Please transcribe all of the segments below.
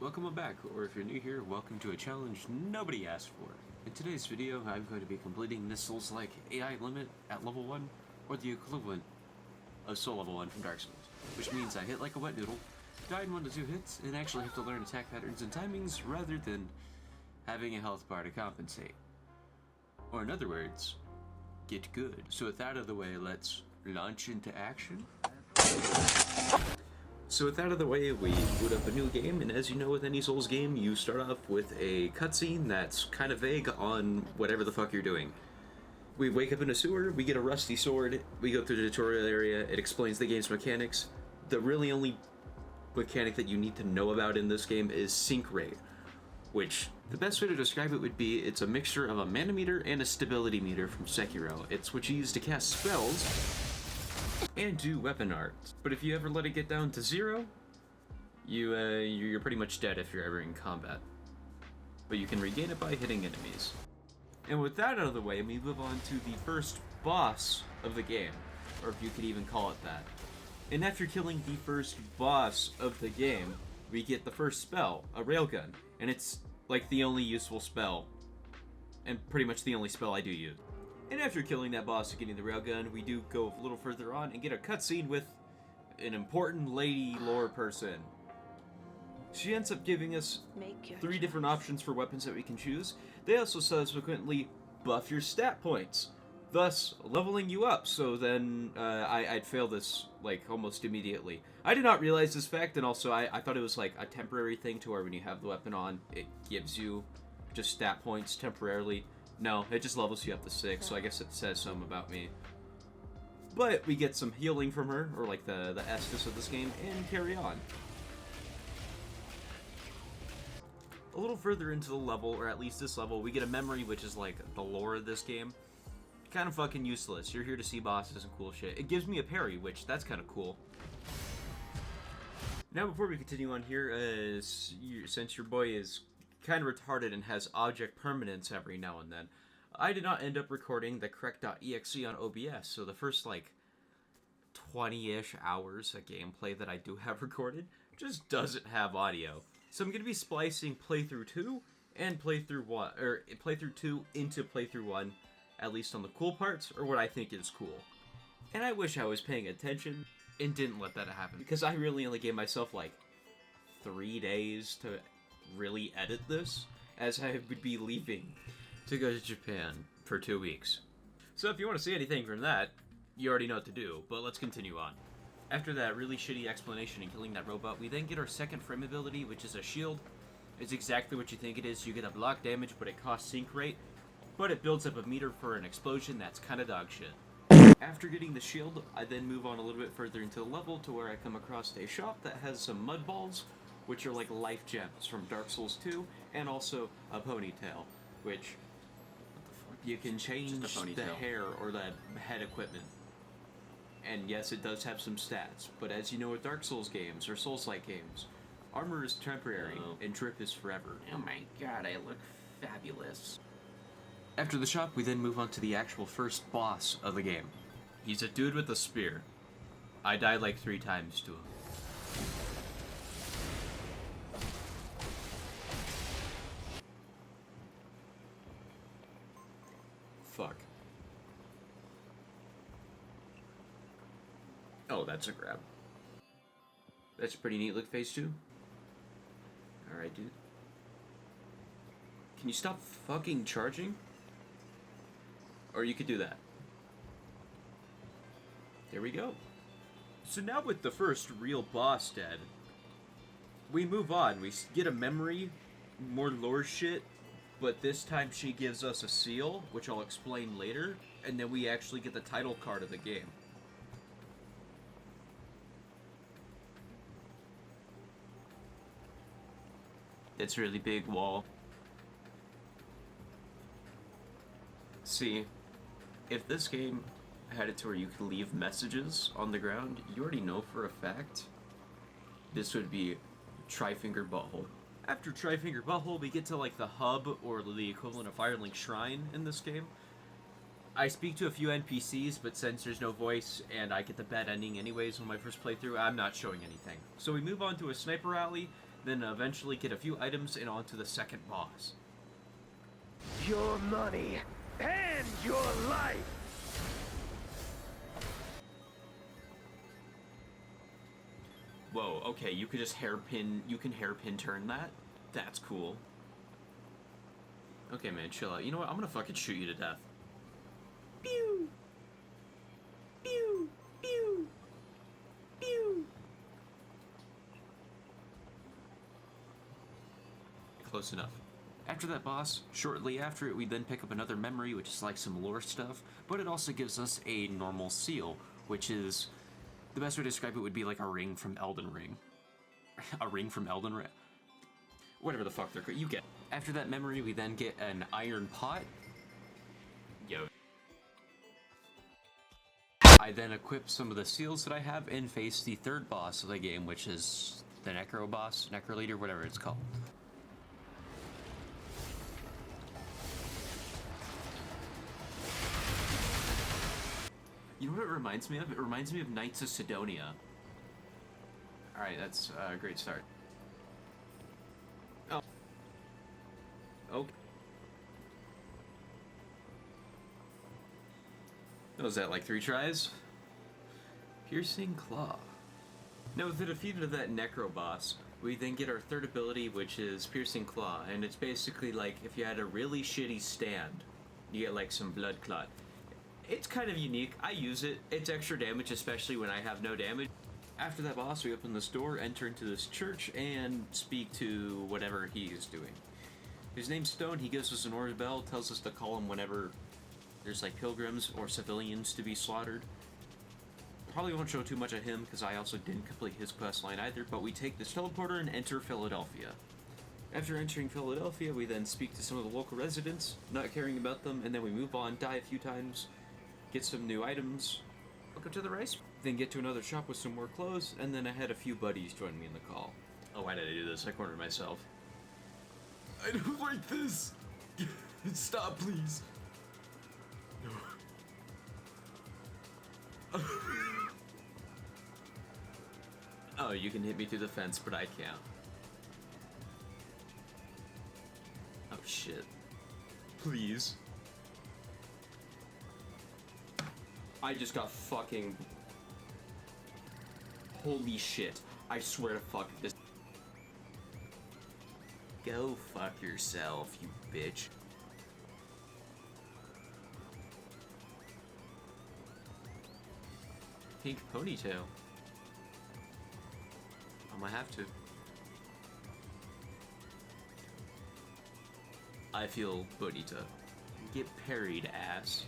welcome back, or if you're new here, welcome to a challenge nobody asked for. In today's video, I'm going to be completing this Souls-like AI limit at level 1, or the equivalent of Soul Level 1 from Dark Souls, which means I hit like a wet noodle, die in 1 to 2 hits, and actually have to learn attack patterns and timings rather than having a health bar to compensate. Or in other words, get good. So with that out of the way, let's launch into action. So with that out of the way, we boot up a new game, and as you know with any Souls game, you start off with a cutscene that's kind of vague on whatever the fuck you're doing. We wake up in a sewer, we get a rusty sword, we go through the tutorial area, it explains the game's mechanics. The really only mechanic that you need to know about in this game is sync rate, which, the best way to describe it would be, it's a mixture of a mana meter and a stability meter from Sekiro. It's what you use to cast spells and do weapon art. But if you ever let it get down to 0, you're pretty much dead if you're ever in combat. But you can regain it by hitting enemies. And with that out of the way, we move on to the first boss of the game, or if you could even call it that. And after killing the first boss of the game, we get the first spell, a railgun, and it's like the only useful spell, and pretty much the only spell I do use. And after killing that boss and getting the railgun, we do go a little further on and get a cutscene with an important lady lore person. She ends up giving us 3 different options for weapons that we can choose. They also subsequently buff your stat points, thus leveling you up, so then I'd fail this like almost immediately. I did not realize this fact, and also I thought it was like a temporary thing to where when you have the weapon on, it gives you just stat points temporarily. No, it just levels you up to 6, so I guess it says something about me. But we get some healing from her, or like the Estus of this game, and carry on. A little further into the level, or at least this level, we get a memory, which is like the lore of this game. Kind of fucking useless. You're here to see bosses and cool shit. It gives me a parry, which that's kind of cool. Now before we continue on here, since your boy is kind of retarded and has object permanence every now and then, I did not end up recording the correct.exe on OBS, so the first like 20-ish hours of gameplay that I do have recorded just doesn't have audio. So I'm going to be splicing playthrough 2 and playthrough 1, or playthrough 2 into playthrough 1, at least on the cool parts, or what I think is cool. And I wish I was paying attention and didn't let that happen, because I really only gave myself like 3 days to really edit this, as I would be leaving to go to Japan for 2 weeks. So if you want to see anything from that, you already know what to do, but let's continue on. After that really shitty explanation and killing that robot, we then get our second frame ability, which is a shield. It's exactly what you think it is. You get a block damage, but it costs sync rate, but it builds up a meter for an explosion that's kinda dog shit. After getting the shield, I then move on a little bit further into the level to where I come across a shop that has some mud balls, which are like life gems from Dark Souls 2, and also a ponytail, which you can change the hair or the head equipment. And yes, it does have some stats, but as you know with Dark Souls games, or Souls-like games, armor is temporary, and drip is forever. Oh my god, I look fabulous. After the shop, we then move on to the actual first boss of the game. He's a dude with a spear. I died like 3 times to him. Fuck. Oh, that's a grab. That's a pretty neat look phase too. Alright, dude. Can you stop fucking charging? Or you could do that. There we go. So now with the first real boss dead, we move on. We get a memory, more lore shit, but this time she gives us a seal, which I'll explain later, and then we actually get the title card of the game. It's a really big wall. See, if this game had it to where you could leave messages on the ground, you already know for a fact this would be Tri-Finger Butthole. After Tri-Finger Butthole, we get to like the hub, or the equivalent of Firelink Shrine in this game. I speak to a few NPCs, but since there's no voice and I get the bad ending anyways on my first playthrough, I'm not showing anything. So we move on to a sniper alley then eventually get a few items and onto the second boss. Your money and your life. Whoa, okay, you can hairpin turn that? That's cool. Okay, man, chill out. You know what? I'm gonna fucking shoot you to death. Pew! Pew! Pew! Pew! Close enough. After that boss, shortly after it, we then pick up another memory, which is like some lore stuff, but it also gives us a normal seal, which is... The best way to describe it would be like a ring from Elden Ring. A ring from Elden Ring? Whatever the fuck they're called. You get. After that memory, we then get an iron pot. Yo. I then equip some of the seals that I have and face the third boss of the game, which is the Necro boss, Necro Leader, whatever it's called. You know what it reminds me of? It reminds me of Knights of Sidonia. Alright, that's a great start. Oh. Okay. Was that like 3 tries? Piercing Claw. Now with the defeat of that Necro boss, we then get our third ability, which is Piercing Claw, and it's basically like if you had a really shitty stand, you get like some blood clot. It's kind of unique. I use it. It's extra damage, especially when I have no damage. After that boss, we open this door, enter into this church, and speak to whatever he is doing. His name's Stone. He gives us an order bell, tells us to call him whenever there's like pilgrims or civilians to be slaughtered. Probably won't show too much of him because I also didn't complete his quest line either, but we take this teleporter and enter Philadelphia. After entering Philadelphia, we then speak to some of the local residents, not caring about them, and then we move on, die a few times, get some new items, welcome to the rice, then get to another shop with some more clothes, and then I had a few buddies join me in the call. Oh, why did I do this? I cornered myself. I don't like this! Stop, please! No. Oh, you can hit me through the fence, but I can't. Oh, shit. Please. I just got fucking... Holy shit. I swear to fuck this. Go fuck yourself, you bitch. Pink ponytail. I'm gonna have to. I feel bonita. Get parried, ass.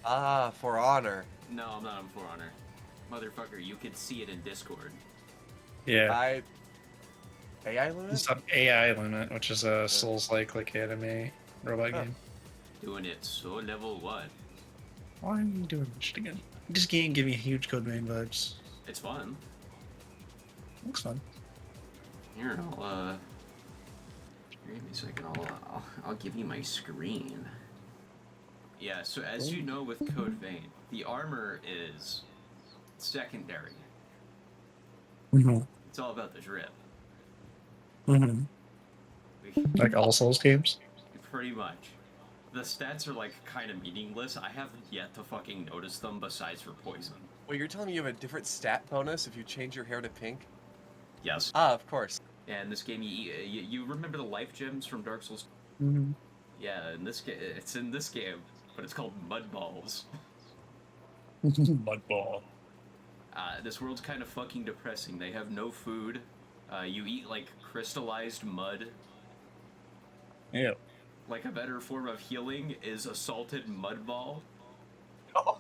Ah, For Honor. No, I'm not on For Honor. Motherfucker, you can see it in Discord. Yeah. AI Limit? It's on AI Limit, which is a Souls-like anime robot game. Doing it so level 1. Why are you doing this shit again? This game give me huge Code Vein vibes. It's fun. Looks fun. Here, give me a second, I'll give you my screen. Yeah, so as you know with Code Vein, the armor is secondary. Mm-hmm. It's all about the drip. Mm-hmm. Like all Souls games? Pretty much. The stats are like kind of meaningless. I haven't yet to fucking notice them besides for poison. Wait, you're telling me you have a different stat bonus if you change your hair to pink? Yes. Ah, of course. Yeah, in this game, you remember the life gems from Dark Souls? Mm-hmm. Yeah, in this game, it's in this game, but it's called Mud Balls. Mudball. This world's kind of fucking depressing. They have no food. You eat like crystallized mud. Yeah. Like a better form of healing is a salted mud ball. Oh.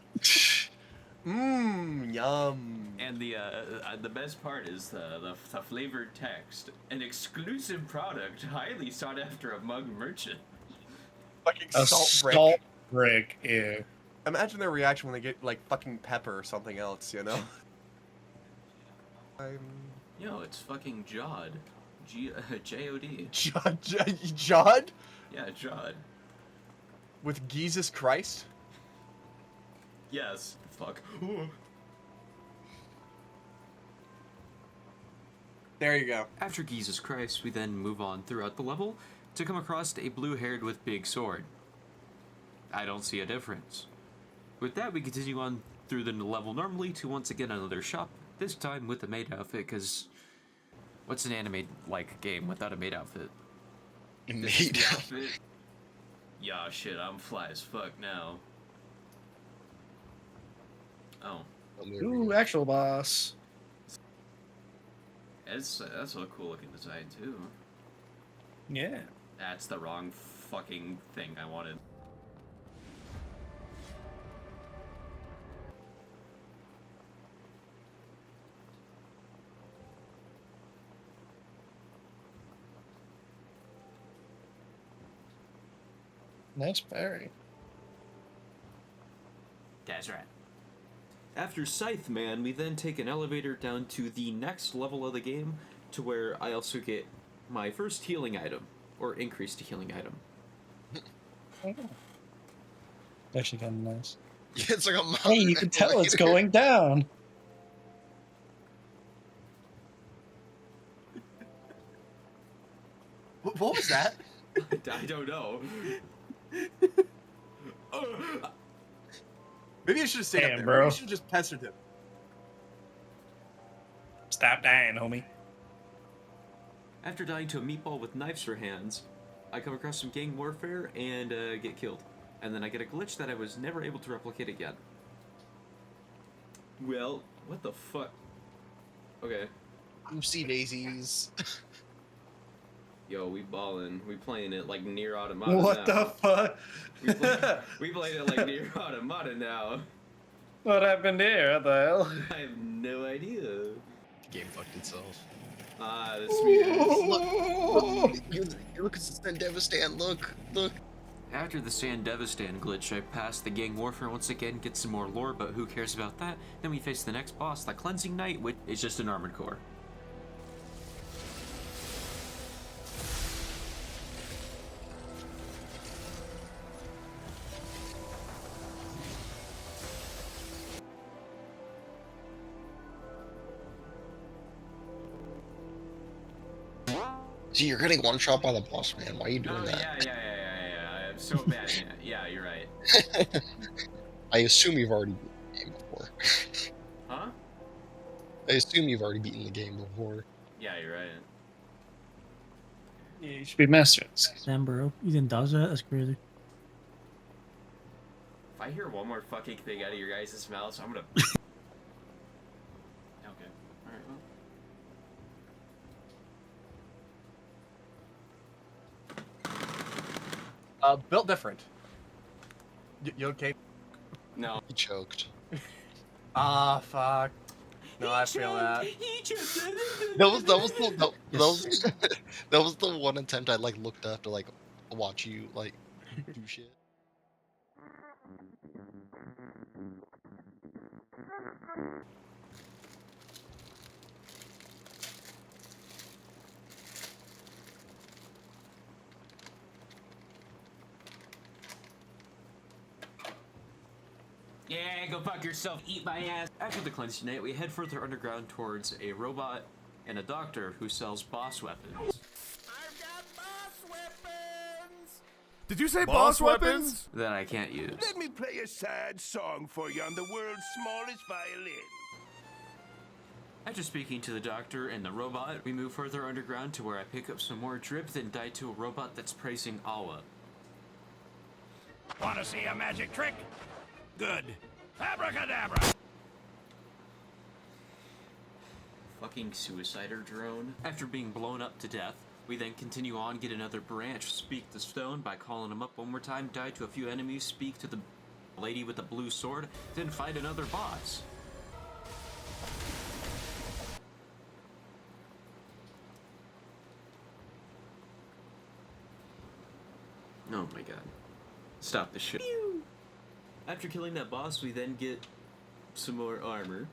Yum. And the best part is the flavored text. An exclusive product, highly sought after among merchants. Fucking A salt brick, ew. Imagine their reaction when they get, like, fucking pepper or something else, you know? Yo, it's fucking Jod. J-O-D. Jod? Yeah, Jod. With Jesus Christ? Yes. Fuck. There you go. After Jesus Christ, we then move on throughout the level to come across a blue-haired with big sword. I don't see a difference. With that, we continue on through the level normally to once again another shop, this time with a maid outfit, because what's an anime-like game without a maid outfit? This is the outfit. Yeah, shit, I'm fly as fuck now. Oh. Ooh, actual boss. That's a cool looking design, too. Yeah. That's the wrong fucking thing I wanted. Nice berry. That's right. After Scythe Man, we then take an elevator down to the next level of the game, to where I also get my first healing item, or increased healing item. Actually kind of nice. Yeah, it's like a mountain. Hey, you can tell it's going down. What was that? I don't know. Maybe I should have stayed up Damn, there. bro. Maybe I should have just pestered him. Stop dying, homie. After dying to a meatball with knives for hands, I come across some gang warfare and get killed. And then I get a glitch that I was never able to replicate again. Well, what the fuck? Okay. Oopsie daisies. Yo, we ballin'. We playing it like near automata What now. the fuck? We playing it like near automata now. What happened here? What the hell? I have no idea. The game fucked itself. Ah, the sweetest. Look, you look at the Devastan. Look. After the Sand Devastan glitch, I pass the gang warfare once again, get some more lore, but who cares about that? Then we face the next boss, the Cleansing Knight, which is just an armored core. See, you're getting one shot by the boss, man. Why are you doing that? Yeah. I'm so bad. Yeah, you're right. I assume you've already beaten the game before. Huh? I assume you've already beaten the game before. Yeah, you're right. Yeah, you should be mastering this. Damn, bro. You didn't dodge that? That's crazy. If I hear one more fucking thing out of your guys' mouths, I'm gonna... Okay. Alright, well. Built different. You okay? No. He choked. Ah, fuck. No, I feel that. That was the one attempt I like looked up to like watch you like do shit. Yeah, go fuck yourself, eat my ass. After the Cleansing Night, we head further underground towards a robot and a doctor who sells boss weapons. I've got boss weapons! Did you say boss weapons? That I can't use. Let me play a sad song for you on the world's smallest violin. After speaking to the doctor and the robot, we move further underground to where I pick up some more drip, then die to a robot that's praising Awa. Wanna see a magic trick? Good. Abracadabra! Fucking suicider drone. After being blown up to death, we then continue on, get another branch, speak to Stone by calling him up one more time, die to a few enemies, speak to the lady with the blue sword, then fight another boss. Oh my god. Stop this shit. After killing that boss, we then get some more armor.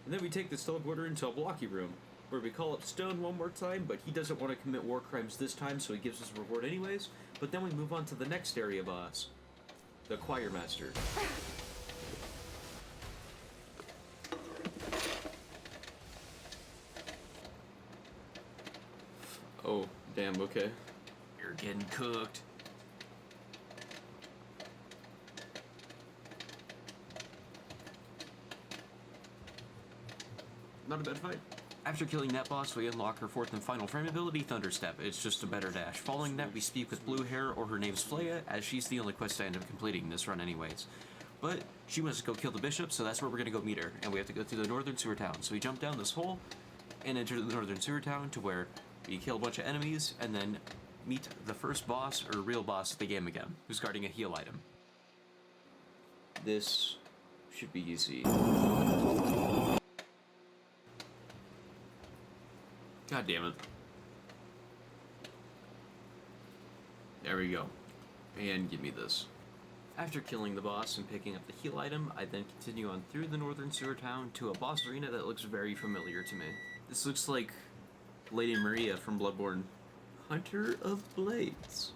And then we take this teleporter into a blocky room, where we call up Stone one more time, but he doesn't want to commit war crimes this time, so he gives us a reward anyways. But then we move on to the next area boss, the Choir Master. Oh, damn, okay. You're getting cooked. Not a bad fight. After killing that boss, we unlock her fourth and final frame ability, Thunderstep. It's just a better dash. Following that, we speak with Blue Hair, or her name's Flea, as she's the only quest I end up completing this run anyways. But she wants to go kill the bishop, so that's where we're gonna go meet her, and we have to go through the northern sewer town. So we jump down this hole and enter the northern sewer town to where we kill a bunch of enemies and then meet the first boss, or real boss of the game again, who's guarding a heal item. This should be easy. God damn it. There we go. And give me this. After killing the boss and picking up the heal item, I then continue on through the northern sewer town to a boss arena that looks very familiar to me. This looks like Lady Maria from Bloodborne. Hunter of Blades.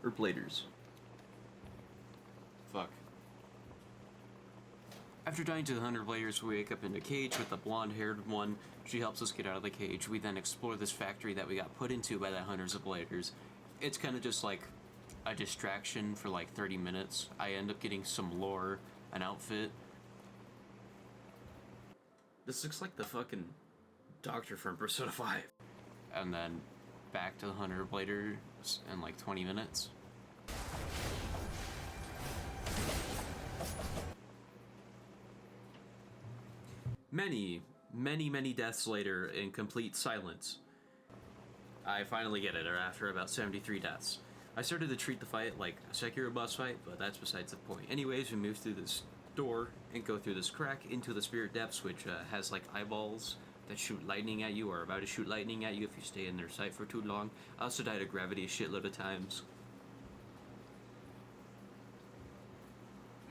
Or Bladers. Fuck. After dying to the 100 players, we wake up in a cage with the blonde-haired one. She helps us get out of the cage. We then explore this factory that we got put into by the Hunters of Bladers. It's kind of just like a distraction for like 30 minutes. I end up getting some lore, an outfit. This looks like the fucking doctor from Persona 5. And then back to the Hunter of Bladers in like 20 minutes. Many deaths later in complete silence, I finally get it, or after about 73 deaths. I started to treat the fight like a Sakuraba boss fight, but that's besides the point. Anyways, we move through this door and go through this crack into the spirit depths, which has like eyeballs that shoot lightning at you, or about to shoot lightning at you if you stay in their sight for too long. I also died of gravity a shitload of times.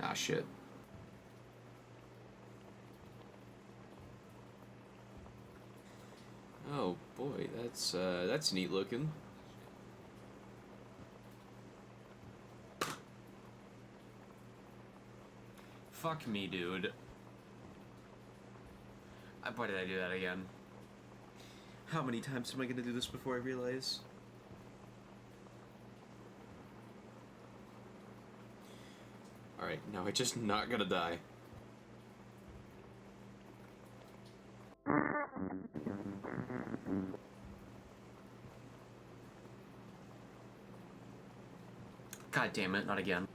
Ah, shit. Oh boy, that's neat looking. Fuck me, dude. Why did I do that again? How many times am I gonna do this before I realize? Alright, now I just not gonna die. God damn it, not again.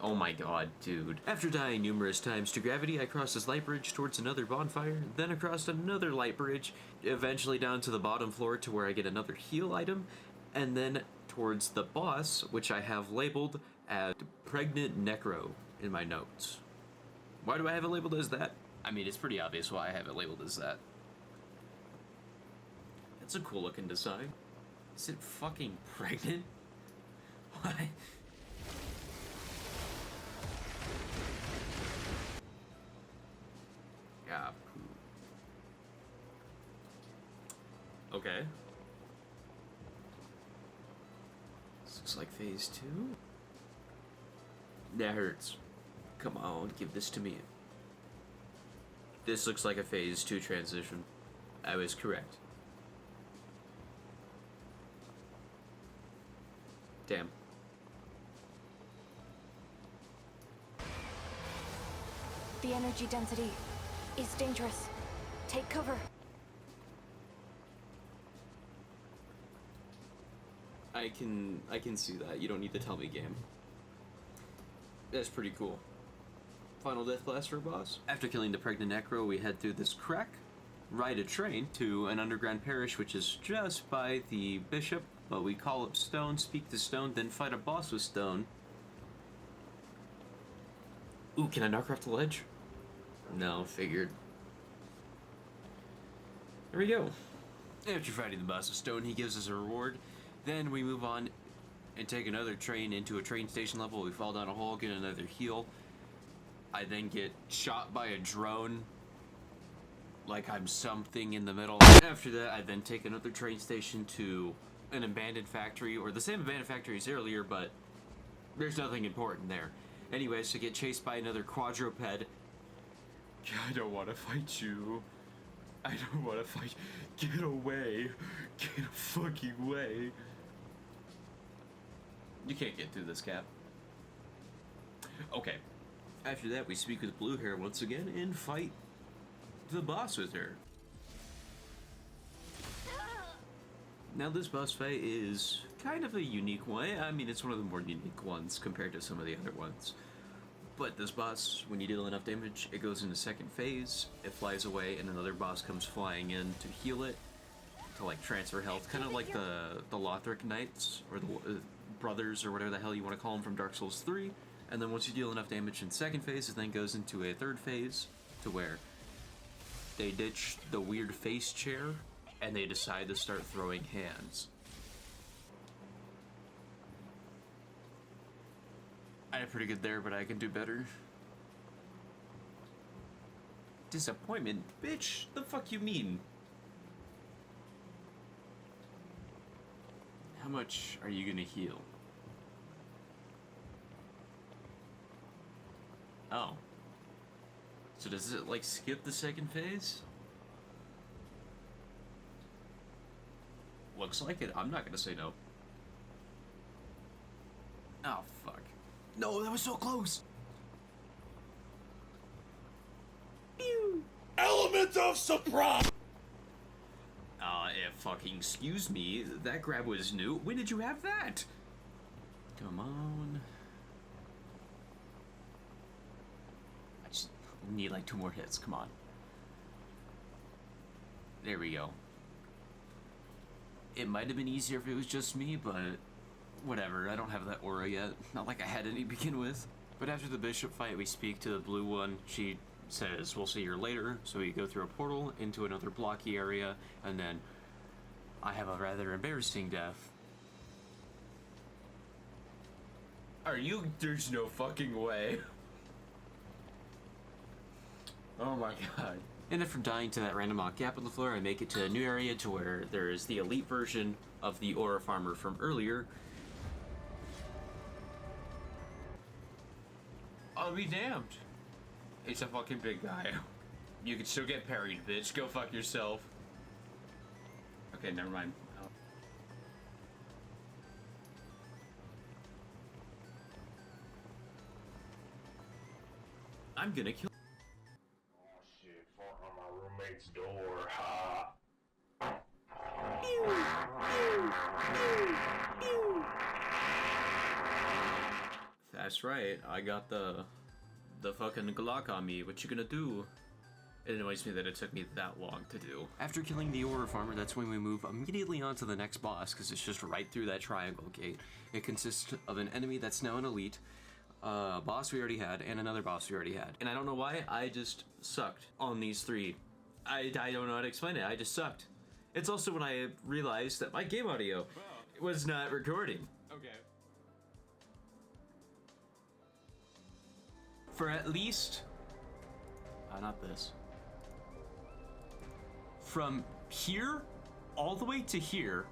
Oh my god, dude. After dying numerous times to gravity, I crossed this light bridge towards another bonfire, then across another light bridge, eventually down to the bottom floor to where I get another heal item, and then towards the boss, which I have labeled as Pregnant Necro in my notes. Why do I have it labeled as that? I mean, it's pretty obvious why I have it labeled as that. That's a cool looking design. Is it fucking pregnant? What? Yeah. Okay. This looks like phase 2. That hurts. Come on, give this to me. This looks like a phase 2 transition. I was correct. Damn. The energy density is dangerous. Take cover. I can see that. You don't need to tell me, game. That's pretty cool. Final death blast for a boss. After killing the pregnant necro, we head through this crack, ride a train to an underground parish, which is just by the bishop, but we call up Stone, speak to Stone, then fight a boss with Stone. Ooh, can I knock her off the ledge? No, figured. There we go. After fighting the boss with Stone, he gives us a reward. Then we move on and take another train into a train station level. We fall down a hole, get another heal. I then get shot by a drone like I'm something in the middle. After that, I then take another train station to an abandoned factory, or the same abandoned factory as earlier, but there's nothing important there. Anyways, to get chased by another quadruped. I don't want to fight you. I don't want to fight. Get away. Get fucking away. You can't get through this, Cap. Okay. After that, we speak with Blue Hair once again and fight the boss with her. Now, this boss fight is kind of a unique one. I mean, it's one of the more unique ones compared to some of the other ones. But this boss, when you deal enough damage, it goes into second phase, it flies away, and another boss comes flying in to heal it, to like transfer health, kind of like the Lothric Knights, or the brothers, or whatever the hell you want to call them from Dark Souls 3. And then once you deal enough damage in second phase, it then goes into a third phase, to where they ditch the weird face chair, and they decide to start throwing hands. I did pretty good there, but I can do better. Disappointment? Bitch, the fuck you mean? How much are you gonna heal? Oh. So does it, like, skip the second phase? Looks like it. I'm not gonna say no. Oh, fuck. No, that was so close! Pew! Element of surprise! Fucking excuse me, that grab was new. When did you have that? Come on. I just need like 2 more hits, come on. There we go. It might have been easier if it was just me, but whatever, I don't have that aura yet. Not like I had any to begin with. But after the bishop fight, we speak to the blue one. She says, we'll see her later. So we go through a portal into another blocky area, and then I have a rather embarrassing death. Are you? There's no fucking way. Oh my god. And then from dying to that random gap on the floor, I make it to a new area to where there is the elite version of the aura farmer from earlier. I'll be damned. It's a fucking big guy. You can still get parried, bitch. Go fuck yourself. Okay, never mind. Oh. I'm gonna kill. Oh shit, fuck on my roommate's door, ha. That's right, I got the fucking Glock on me. What you gonna do? It annoys me that it took me that long to do. After killing the aura farmer, that's when we move immediately on to the next boss, because it's just right through that triangle gate. It consists of an enemy that's now an elite, a boss we already had, and another boss we already had. And I don't know why, I just sucked on these 3. I don't know how to explain it, I just sucked. It's also when I realized that my game audio was not recording. Okay. For at least... not this. From here all the way to here,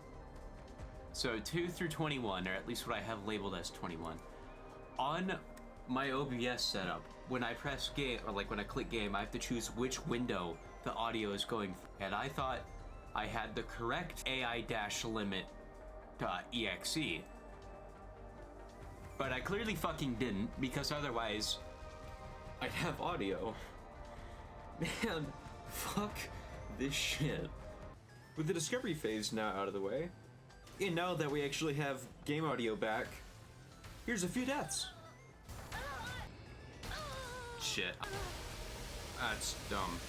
so 2 through 21, or at least what I have labeled as 21, on my OBS setup, when I press game, or like when I click game, I have to choose which window the audio is going through. And I thought I had the correct AI-limit.exe, but I clearly fucking didn't, because otherwise I'd have audio. Man, fuck this shit. With the discovery phase now out of the way, and now that we actually have game audio back, here's a few deaths. Shit. That's dumb.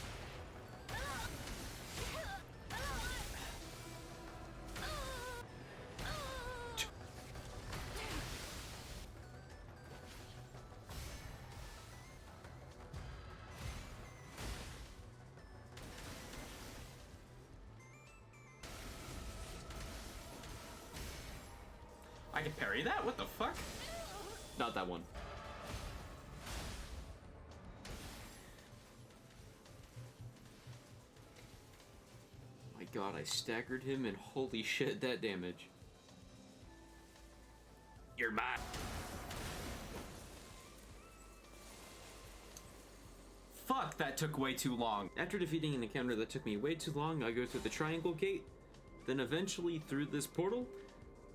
I can parry that? What the fuck? Not that one. My god, I staggered him and holy shit, that damage. You're mine. fuck, that took way too long. After defeating an encounter that took me way too long, I go through the triangle gate, then eventually through this portal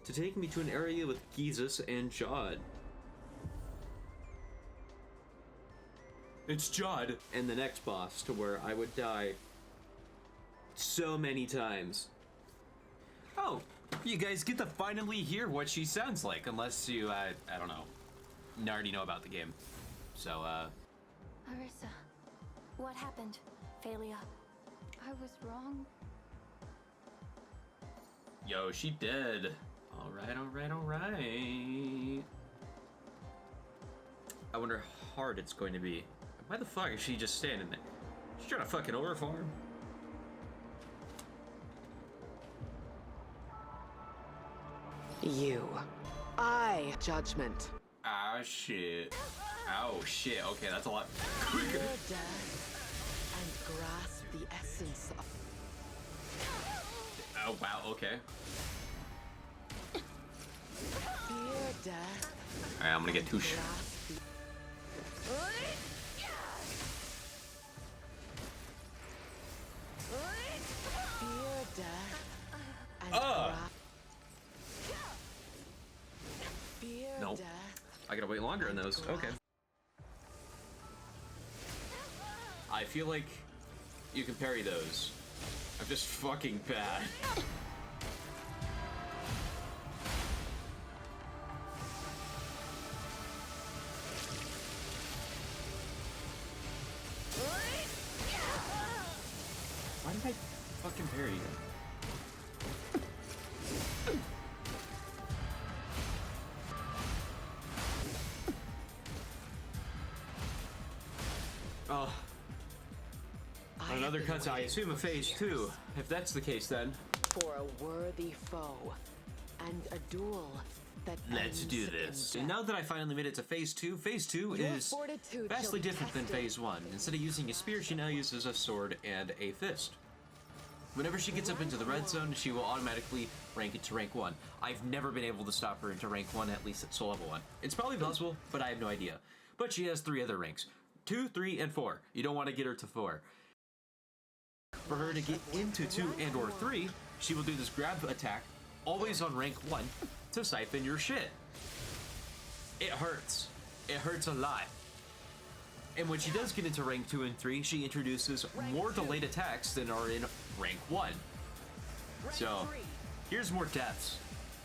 to take me to an area with Jesus and Jod. It's Judd. And the next boss to where I would die so many times. Oh, you guys get to finally hear what she sounds like, unless you, I don't know, already know about the game. So, Arissa, what happened? Phalia. I was wrong. Yo, she dead. Alright, alright, alright. I wonder how hard it's going to be. Why the fuck is she just standing there? She's trying to fucking overfarm. You. I judgment. Ah, shit. Oh, shit. Okay, that's a lot. Fear death and grasp the essence of. Oh, wow, okay. Fear death. Alright, I'm gonna get two grasp the- Fear death and grasp. Fear Nope. death. I gotta wait longer on those. Okay. I feel like you can parry those. I'm just fucking bad. Why did I fucking parry you? Oh. Another cutscene. I assume a phase 2. If that's the case, then. For a worthy foe and a duel that Let's do ends this. in And death. now that I finally made it to phase 2 Your is fortitude vastly shall be different than tested. phase 1. Instead of using a spear, she now uses a sword and a fist. Whenever she gets up into the red zone, she will automatically rank it to rank 1. I've never been able to stop her into rank 1, at least at soul level 1. It's probably possible, but I have no idea. But she has 3 other ranks. 2, 3, and 4. You don't want to get her to 4. For her to get into 2 and or 3, she will do this grab attack, always on rank 1, to siphon your shit. It hurts. It hurts a lot. And when she does get into rank 2 and 3, she introduces more delayed attacks than are in rank 1. So, here's more deaths.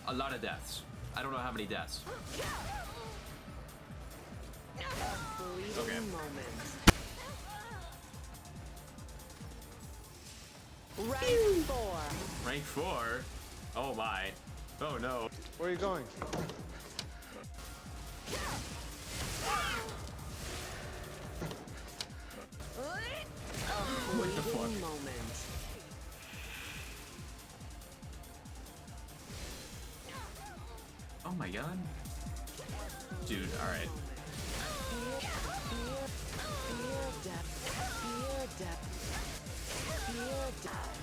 A lot of deaths. I don't know how many deaths. Fleeting Okay. moment. Rank 4. Rank 4? Oh my. Oh no. Where are you going? What the fuck? Fleeting moment. Oh my god. Dude, alright. Fear death. Fear death. Fear death.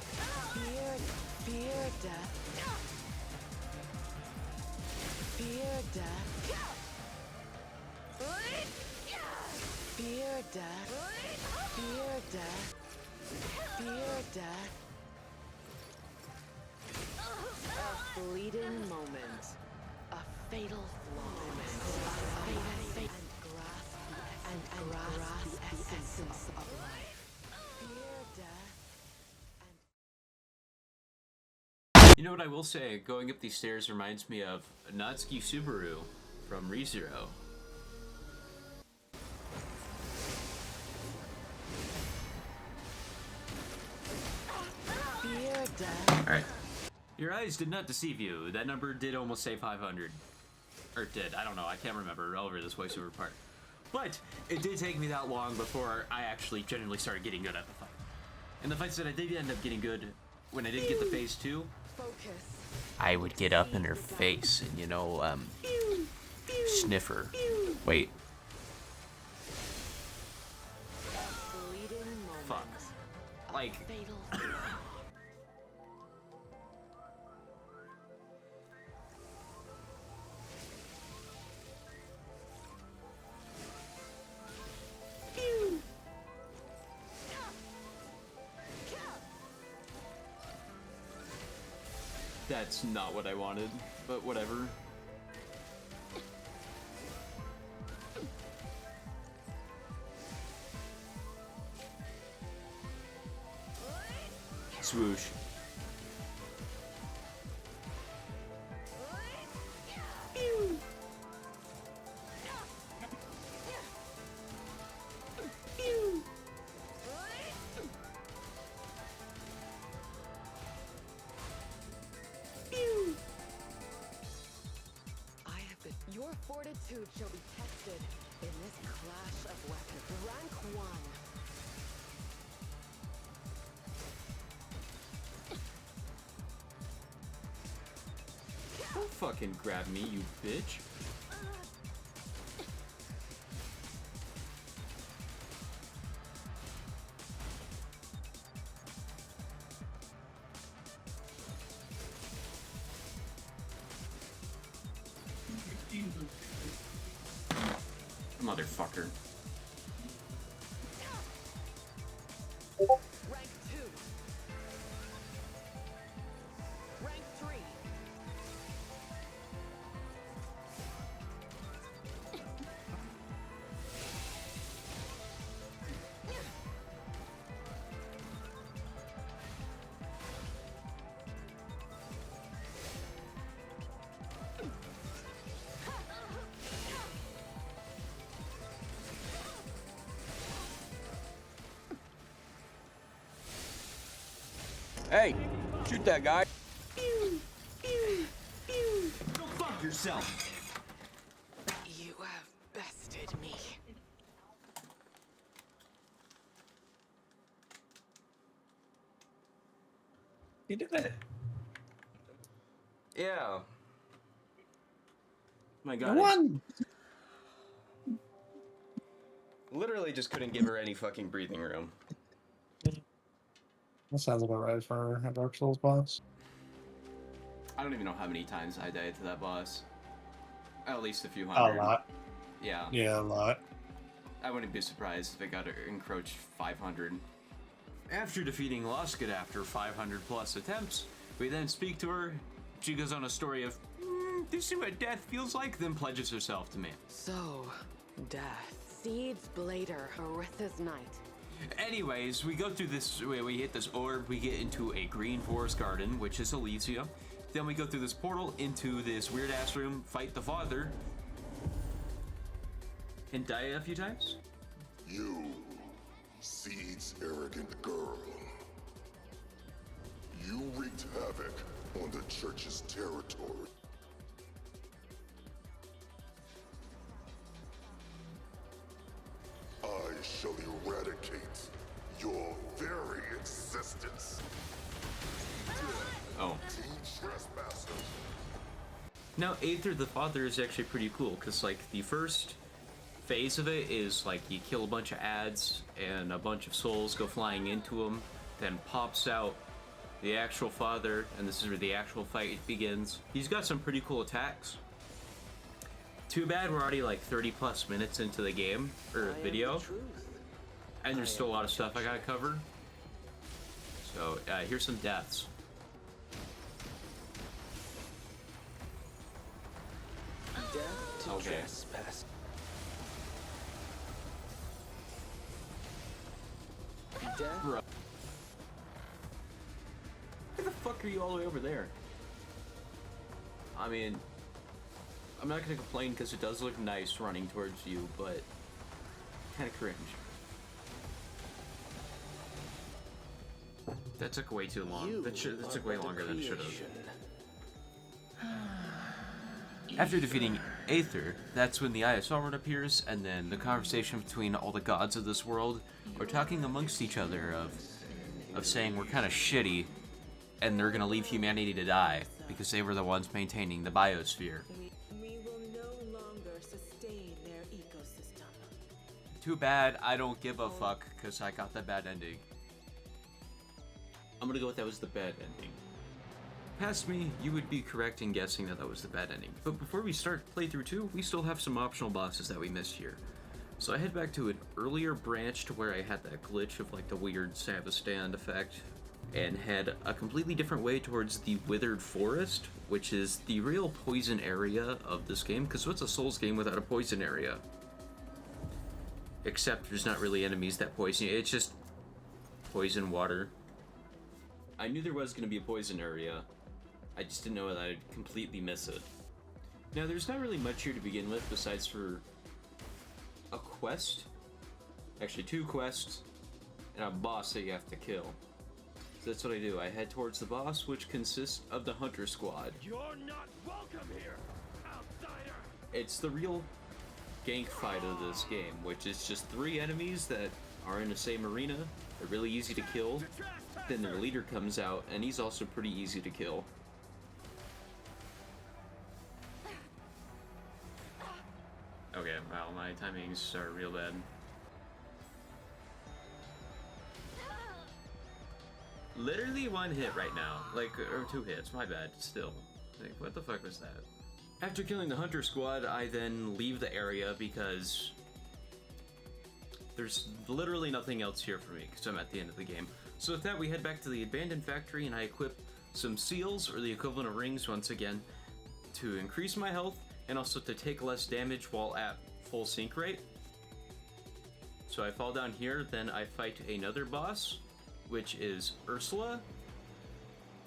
Fear death. Fear death. Fear death. Fear death. Fear death. A fleeting moment. A fatal flaw. And grasp the essence of life. Fear death. You know what I will say? Going up these stairs reminds me of Natsuki Subaru from ReZero. Fear death. Alright. Your eyes did not deceive you. That number did almost say 500. Or did. I don't know. I can't remember over this voiceover part. But it did take me that long before I actually genuinely started getting good at the fight. And the fights that I did end up getting good, when I did get the phase 2, Focus. I would get up in her face and, you know, sniff her. Wait. Fleeting moment. Fuck. Like, Fatal. That's not what I wanted, but whatever. Swoosh. Your fortitude shall be tested in this clash of weapons. Rank 1. Don't fucking grab me, you bitch. Motherfucker. Rank 2. Rank 3. Hey, shoot that guy. Pew, pew, pew. Go fuck yourself. You have bested me. You did it. Yeah. My You god. won. Literally just couldn't give her any fucking breathing room. That sounds about right for a Dark Souls boss. I don't even know how many times I died to that boss. At least a few A hundred. lot. Yeah. Yeah, a lot. I wouldn't be surprised if it got to encroach 500. After defeating Luskin after 500 plus attempts, we then speak to her. She goes on a story of, this is what death feels like, then pledges herself to me. So, death. Seeds Blader, Aritha's Knight. Anyways, we go through this, we hit this orb, we get into a green forest garden, which is Elysia. Then we go through this portal into this weird ass room, fight the father, and die a few times. You, Seed's arrogant girl. You wreaked havoc on the church's territory. I shall eradicate your very existence. Oh. Team Trespasser. Now, Aether the Father is actually pretty cool, because, like, the first phase of it is, like, you kill a bunch of ads, and a bunch of souls go flying into him, then pops out the actual father, and this is where the actual fight begins. He's got some pretty cool attacks. Too bad we're already, like, 30 plus minutes into the game, or video, and there's still a lot of stuff I gotta cover. So, here's some deaths. Death to Okay. trespass. Death. Bro. Why the fuck are you all the way over there? I mean, I'm not gonna complain because it does look nice running towards you, but kind of cringe. That took way too long. That took way longer than it should have. After defeating Aether, that's when the Eye of Sauron appears, and then the conversation between all the gods of this world are talking amongst each other of saying we're kind of shitty, and they're gonna leave humanity to die because they were the ones maintaining the biosphere. We will no longer sustain their ecosystem. Too bad I don't give a fuck because I got the bad ending. I'm gonna go with that was the bad ending. Past me, you would be correct in guessing that that was the bad ending. But before we start playthrough 2, we still have some optional bosses that we missed here. So I head back to an earlier branch to where I had that glitch of like the weird Savastan effect. and head a completely different way towards the Withered Forest, which is the real poison area of this game, because what's a Souls game without a poison area? Except there's not really enemies that poison you, it's just poison water. I knew there was going to be a poison area, I just didn't know that I'd completely miss it. Now, there's not really much here to begin with, besides for a quest. Actually, 2 quests, and a boss that you have to kill. So that's what I do. I head towards the boss, which consists of the Hunter Squad. You're not welcome here, outsider! It's the real gank fight of this game, which is just 3 enemies that are in the same arena. They're really easy to kill. Then their leader comes out, and he's also pretty easy to kill. Okay, wow, my timings are real bad. Literally 1 hit right now. Like, or 2 hits, my bad, still. Like, what the fuck was that? After killing the Hunter Squad, I then leave the area because there's literally nothing else here for me, because I'm at the end of the game. So with that, we head back to the abandoned factory, and I equip some seals, or the equivalent of rings once again, to increase my health, and also to take less damage while at full sync rate. So I fall down here, then I fight another boss, which is Ursula,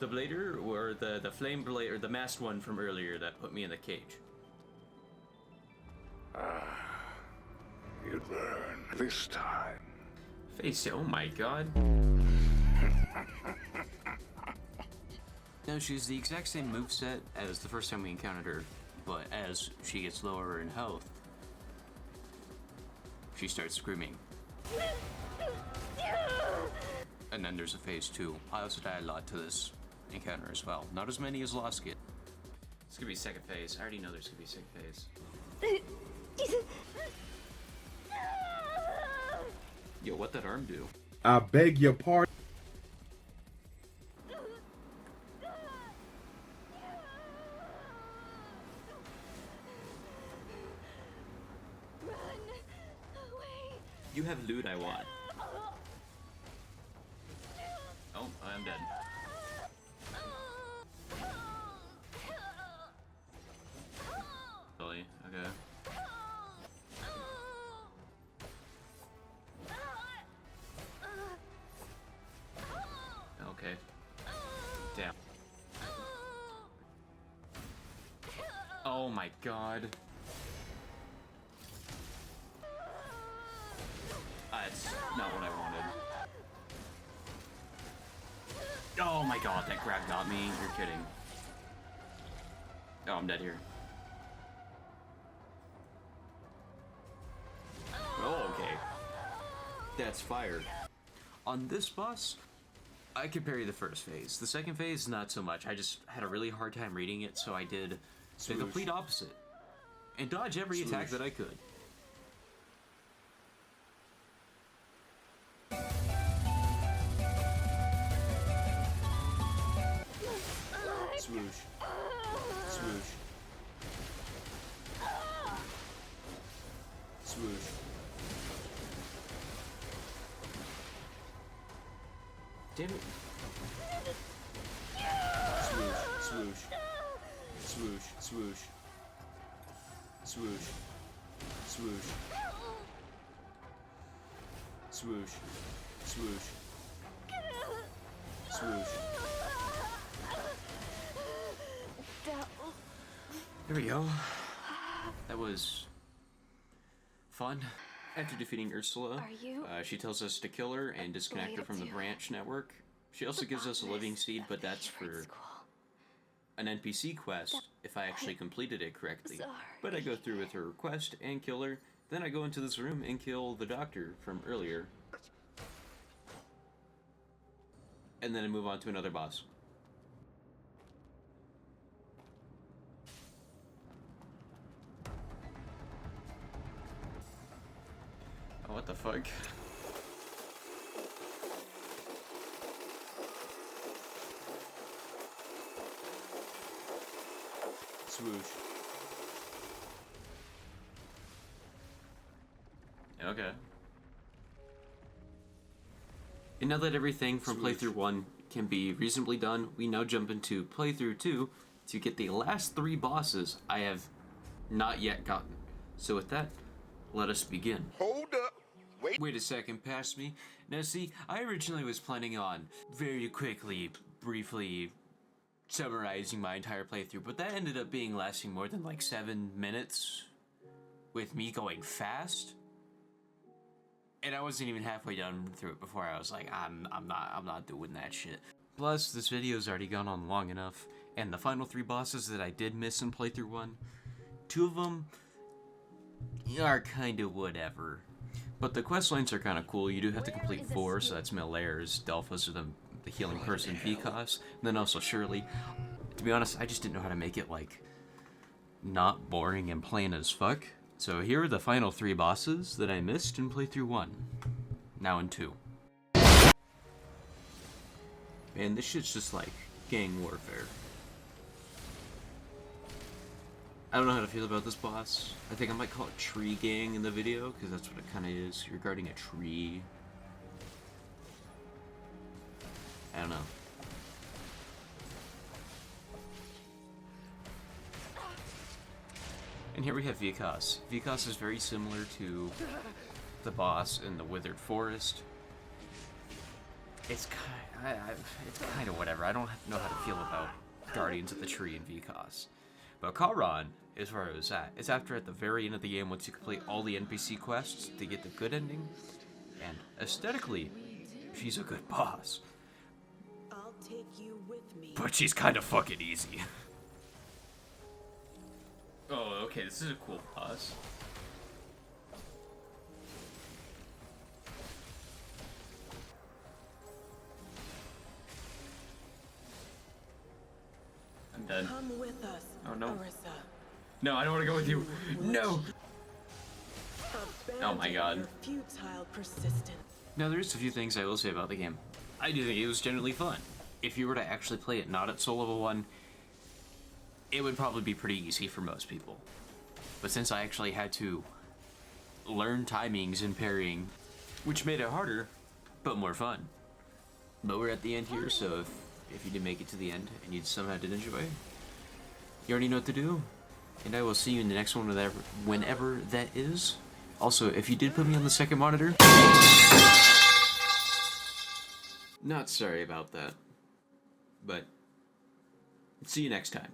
the blader, or the flame blade, or the masked one from earlier that put me in the cage. You learn this time. Face it, oh my god. No, she's the exact same moveset as the first time we encountered her, but as she gets lower in health, she starts screaming. And then there's a phase 2. I also die a lot to this encounter as well. Not as many as Lost Kid. It's gonna be second phase. I already know there's gonna be second phase. Yo, what'd that arm do? I beg your pardon. You have loot I want. Oh, I'm dead. Really? Okay. Okay. Damn. Oh my god. That's not what I wanted. Oh my god, that grab got me. You're kidding. Oh, I'm dead here. Oh, okay. That's fire. On this boss, I could parry the first phase. The second phase, not so much. I just had a really hard time reading it, so I did the complete opposite. And dodge every attack that I could. Swoosh. Swoosh. Swoosh. Damn it. Swoosh. Swoosh. Swoosh. Swoosh. Swoosh. Swoosh. Swoosh. Swoosh. Swoosh. There we go. That was fun. After defeating Ursula, she tells us to kill her and disconnect her from the branch network. She also gives us a living seed, but that's for an NPC quest, if I actually completed it correctly. But I go through with her request and kill her. Then I go into this room and kill the doctor from earlier. And then I move on to another boss. Oh, what the fuck? Swoosh. Okay. And now that everything from playthrough 1 can be reasonably done, we now jump into playthrough 2 to get the last 3 bosses I have not yet gotten. So with that, let us begin. Hold up. Wait a second, past me. Now see, I originally was planning on very quickly, briefly summarizing my entire playthrough, but that ended up being lasting more than like 7 minutes with me going fast. And I wasn't even halfway done through it before I was like, I'm not doing that shit. Plus, this video's already gone on long enough, and the final 3 bosses that I did miss in playthrough 1, 2 of them are kinda whatever. But the quest lines are kind of cool. You do have to complete 4, so that's Milaire's, Delphos, or the healing person, Vicos, and then also Shirley. To be honest, I just didn't know how to make it, like, not boring and plain as fuck. So here are the final 3 bosses that I missed in playthrough 1. Now in 2. Man, this shit's just like gang warfare. I don't know how to feel about this boss. I think I might call it Tree Gang in the video, because that's what it kind of is. You're guarding a tree. I don't know. And here we have Vicos. Vicos is very similar to the boss in the Withered Forest. It's kind of whatever. I don't know how to feel about Guardians of the Tree and Vicos. But Charon is where it was at. It's after at the very end of the game, once you complete all the NPC quests to get the good ending. And aesthetically, she's a good boss. I'll take you with me. But she's kind of fucking easy. Oh, okay, this is a cool boss. I'm done. Come with us. Oh no. Arissa. No, I don't want to go with you. No! Oh my god. Your futile persistence. Now, there's a few things I will say about the game. I do think it was generally fun. If you were to actually play it not at Soul Level 1, it would probably be pretty easy for most people. But since I actually had to learn timings and parrying, which made it harder, but more fun. But we're at the end here, so if you did make it to the end and you somehow did enjoy, you already know what to do. And I will see you in the next one, whenever that is. Also, if you did put me on the second monitor, not sorry about that. But see you next time.